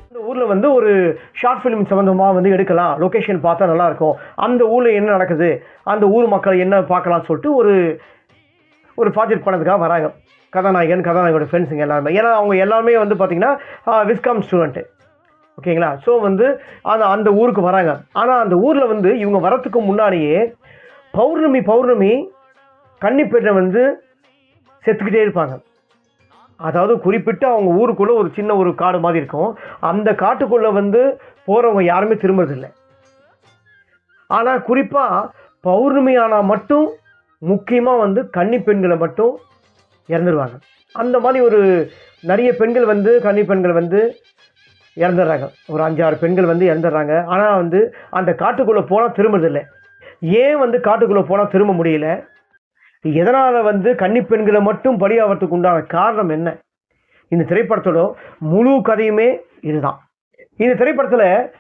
இந்த ஊரில் வந்து ஒரு ஷார்ட் ஃபிலிம் சம்மந்தமாக வந்து எடுக்கலாம், லொக்கேஷன் பார்த்தா நல்லாயிருக்கும், அந்த ஊரில் என்ன நடக்குது, அந்த ஊர் மக்கள் என்ன பார்க்கலாம்னு சொல்லிட்டு ஒரு ஒரு ப்ராஜெக்ட் பண்ணதுக்காக வராங்க. கதாநாயகனோட ஃப்ரெண்ட்ஸுங்க எல்லாருமே. ஏன்னா அவங்க எல்லாமே வந்து பார்த்தீங்கன்னா விஸ்காம் ஸ்டூடெண்ட்டு. ஓகேங்களா? ஸோ வந்து அந்த ஊருக்கு வராங்க. ஆனால் அந்த ஊரில் வந்து இவங்க வரத்துக்கு முன்னாடியே பௌர்ணமி கன்னிப்பெண்ணை வந்து செத்துக்கிட்டே இருப்பாங்க. அதாவது குறிப்பிட்டு அவங்க ஊருக்குள்ளே ஒரு சின்ன ஒரு காடு மாதிரி இருக்கும். அந்த காட்டுக்குள்ளே வந்து போகிறவங்க யாருமே திரும்புறதில்லை. ஆனால் குறிப்பாக பௌர்ணமி ஆனால் மட்டும் முக்கியமாக வந்து கன்னி பெண்களை மட்டும் இறந்துருவாங்க. அந்த மாதிரி ஒரு நிறைய பெண்கள் வந்து கன்னி பெண்கள் வந்து இறந்துடுறாங்க. ஒரு 5, 6 பெண்கள் வந்து இறந்துடுறாங்க. ஆனால் வந்து அந்த காட்டுக்குள்ளே போனால் திரும்புறதில்லை. ஏன் வந்து காட்டுக்குள்ளே போனால் திரும்ப முடியல? எதனால் வந்து கன்னி பெண்களை மட்டும் பலியாகிறதுக்கு உண்டான காரணம் என்ன? இந்த திரைப்படத்தோட முழு கதையுமே இதுதான். இந்த திரைப்படத்தில்